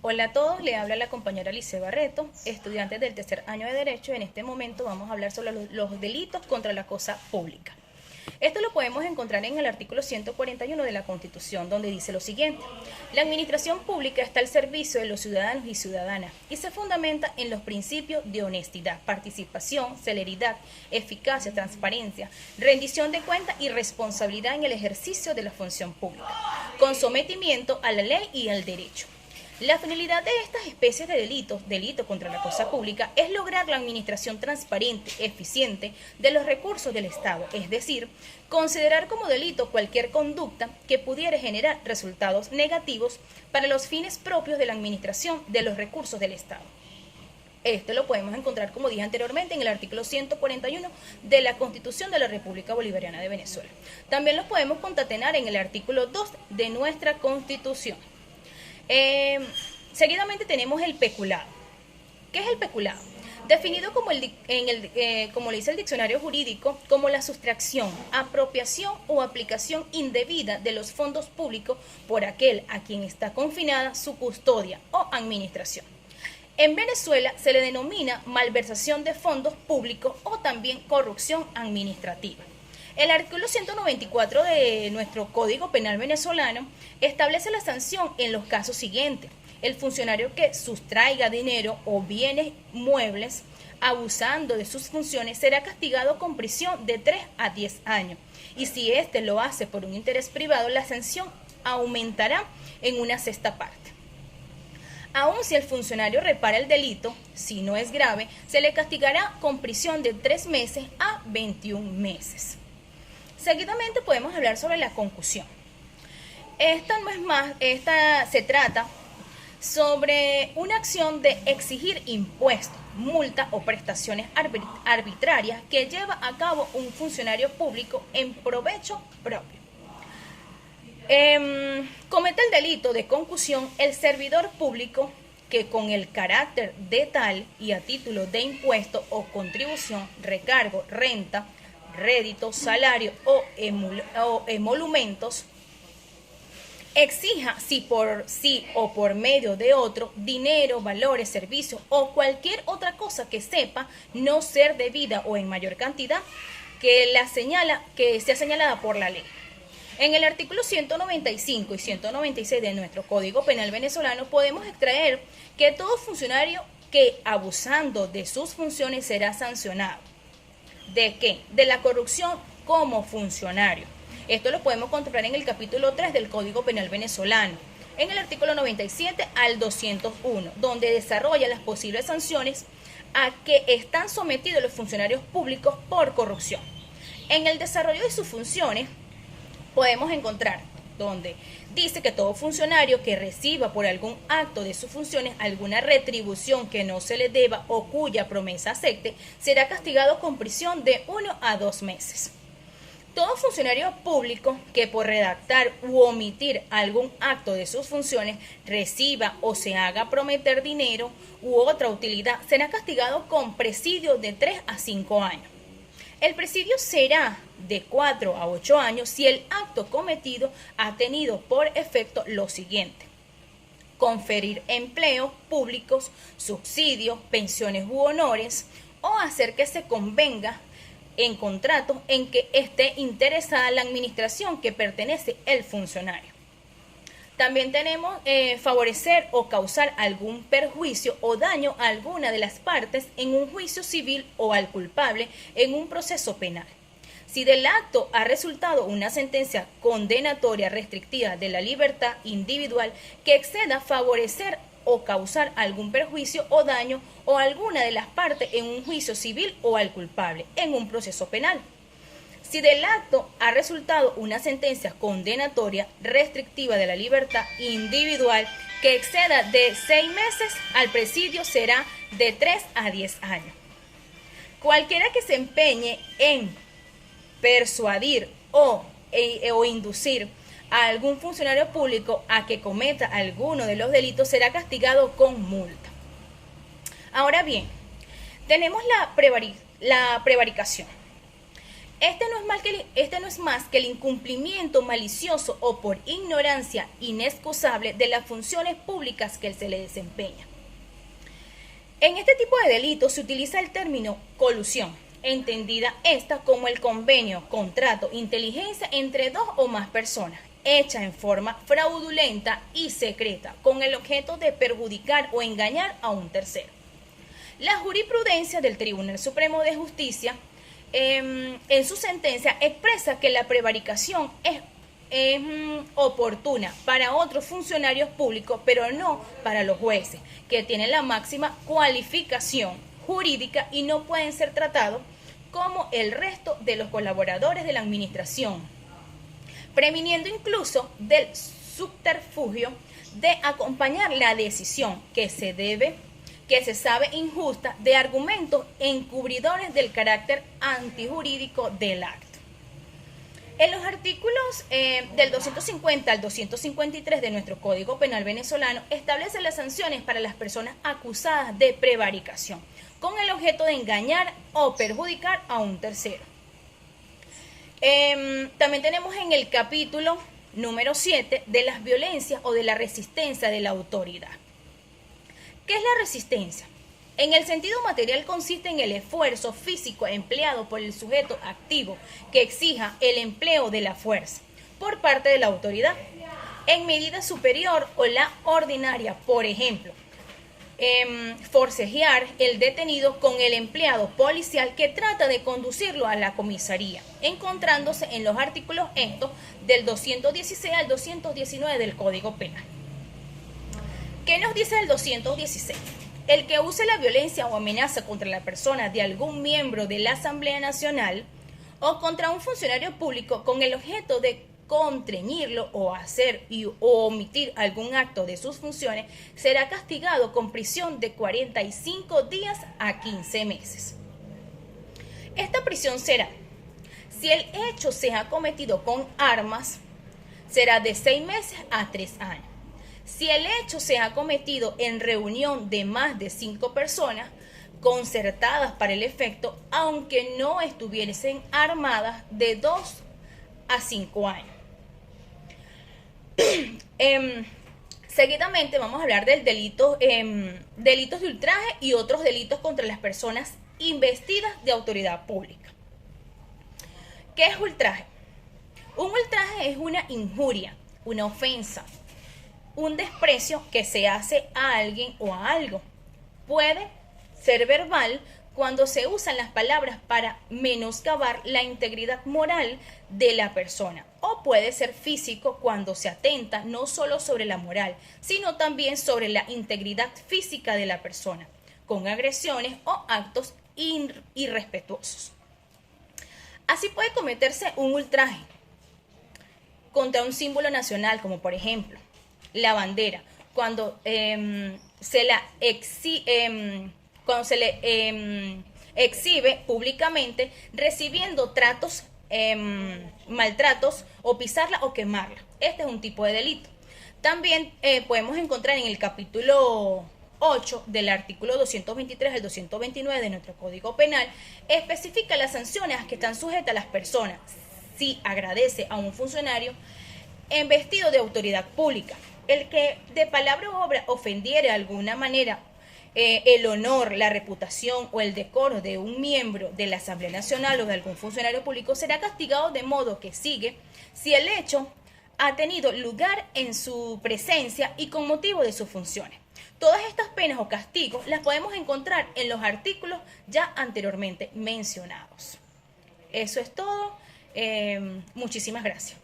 Hola a todos, le habla la compañera Alice Barreto, estudiante del tercer año de Derecho. En este momento vamos a hablar sobre los delitos contra la cosa pública. Esto lo podemos encontrar en el artículo 141 de la Constitución, donde dice lo siguiente: la administración pública está al servicio de los ciudadanos y ciudadanas y se fundamenta en los principios de honestidad, participación, celeridad, eficacia, transparencia, rendición de cuentas y responsabilidad en el ejercicio de la función pública, con sometimiento a la ley y al derecho. La finalidad de estas especies de delito contra la cosa pública, es lograr la administración transparente, eficiente de los recursos del Estado, es decir, considerar como delito cualquier conducta que pudiera generar resultados negativos para los fines propios de la administración de los recursos del Estado. Esto lo podemos encontrar, como dije anteriormente, en el artículo 141 de la Constitución de la República Bolivariana de Venezuela. También lo podemos concatenar en el artículo 2 de nuestra Constitución. Seguidamente tenemos el peculado. ¿Qué es el peculado? Definido como le dice el diccionario jurídico, como la sustracción, apropiación o aplicación indebida de los fondos públicos por aquel a quien está confinada su custodia o administración. En Venezuela se le denomina malversación de fondos públicos o también corrupción administrativa. El artículo 194 de nuestro Código Penal venezolano establece la sanción en los casos siguientes: el funcionario que sustraiga dinero o bienes muebles abusando de sus funciones será castigado con prisión de 3 a 10 años. Y si éste lo hace por un interés privado, la sanción aumentará en una sexta parte. Aun si el funcionario repara el delito, si no es grave, se le castigará con prisión de 3 meses a 21 meses. Seguidamente podemos hablar sobre la concusión. Esta no es más, se trata sobre una acción de exigir impuestos, multas o prestaciones arbitrarias que lleva a cabo un funcionario público en provecho propio. Comete el delito de concusión el servidor público que con el carácter de tal y a título de impuesto o contribución, recargo, renta, rédito, salario o emolumentos, exija si por sí o por medio de otro dinero, valores, servicios o cualquier otra cosa que sepa no ser debida o en mayor cantidad que sea señalada por la ley. En el artículo 195 y 196 de nuestro Código Penal venezolano podemos extraer que todo funcionario que abusando de sus funciones será sancionado. ¿De qué? De la corrupción como funcionario. Esto lo podemos contemplar en el capítulo 3 del Código Penal venezolano, en el artículo 97 al 201, donde desarrolla las posibles sanciones a que están sometidos los funcionarios públicos por corrupción. En el desarrollo de sus funciones podemos encontrar donde dice que todo funcionario que reciba por algún acto de sus funciones alguna retribución que no se le deba o cuya promesa acepte, será castigado con prisión de 1 a 2 meses. Todo funcionario público que por redactar u omitir algún acto de sus funciones reciba o se haga prometer dinero u otra utilidad será castigado con presidio de 3 a 5 años. El presidio será de 4 a 8 años si el acto cometido ha tenido por efecto lo siguiente: conferir empleos públicos, subsidios, pensiones u honores, o hacer que se convenga en contratos en que esté interesada la administración que pertenece el funcionario. También tenemos favorecer o causar algún perjuicio o daño a alguna de las partes en un juicio civil o al culpable en un proceso penal. Si del acto ha resultado una sentencia condenatoria restrictiva de la libertad individual que exceda favorecer o causar algún perjuicio o daño o alguna de las partes en un juicio civil o al culpable en un proceso penal. Si del acto ha resultado una sentencia condenatoria restrictiva de la libertad individual que exceda de 6 meses, al presidio será de 3 a 10 años. Cualquiera que se empeñe en persuadir o inducir a algún funcionario público a que cometa alguno de los delitos será castigado con multa. Ahora bien, tenemos la prevaricación. Este no es más que el incumplimiento malicioso o por ignorancia inexcusable de las funciones públicas que se le desempeña. En este tipo de delitos se utiliza el término colusión, entendida esta como el convenio, contrato, inteligencia entre dos o más personas, hecha en forma fraudulenta y secreta, con el objeto de perjudicar o engañar a un tercero. La jurisprudencia del Tribunal Supremo de Justicia en su sentencia expresa que la prevaricación es oportuna para otros funcionarios públicos, pero no para los jueces, que tienen la máxima cualificación jurídica y no pueden ser tratados como el resto de los colaboradores de la administración, previniendo incluso del subterfugio de acompañar la decisión que se sabe injusta de argumentos encubridores del carácter antijurídico del acto. En los artículos del 250 al 253 de nuestro Código Penal venezolano establece las sanciones para las personas acusadas de prevaricación, con el objeto de engañar o perjudicar a un tercero. También tenemos en el capítulo número 7 de las violencias o de la resistencia de la autoridad. ¿Qué es la resistencia? En el sentido material consiste en el esfuerzo físico empleado por el sujeto activo que exija el empleo de la fuerza por parte de la autoridad en medida superior o la ordinaria. Por ejemplo, forcejear el detenido con el empleado policial que trata de conducirlo a la comisaría, encontrándose en los artículos estos del 216 al 219 del Código Penal. ¿Qué nos dice el 216? El que use la violencia o amenaza contra la persona de algún miembro de la Asamblea Nacional o contra un funcionario público con el objeto de contrañirlo o hacer o omitir algún acto de sus funciones será castigado con prisión de 45 días a 15 meses. Esta prisión será, si el hecho se ha cometido con armas, será de 6 meses a 3 años. Si el hecho se ha cometido en reunión de más de 5 personas concertadas para el efecto, aunque no estuviesen armadas, de 2 a 5 años. Seguidamente vamos a hablar del delito, delitos de ultraje y otros delitos contra las personas investidas de autoridad pública. ¿Qué es ultraje? Un ultraje es una injuria, una ofensa, un desprecio que se hace a alguien o a algo. Puede ser verbal cuando se usan las palabras para menoscabar la integridad moral de la persona, o puede ser físico cuando se atenta no solo sobre la moral, sino también sobre la integridad física de la persona, con agresiones o actos irrespetuosos. Así puede cometerse un ultraje contra un símbolo nacional, como por ejemplo la bandera, cuando se le exhibe públicamente, recibiendo maltratos o pisarla o quemarla. Este es un tipo de delito. También podemos encontrar en el capítulo 8 del artículo 223 al 229 de nuestro Código Penal, especifica las sanciones a que están sujetas las personas si agradece a un funcionario investido de autoridad pública. El que de palabra o obra ofendiere de alguna manera el honor, la reputación o el decoro de un miembro de la Asamblea Nacional o de algún funcionario público será castigado de modo que sigue si el hecho ha tenido lugar en su presencia y con motivo de sus funciones. Todas estas penas o castigos las podemos encontrar en los artículos ya anteriormente mencionados. Eso es todo. Muchísimas gracias.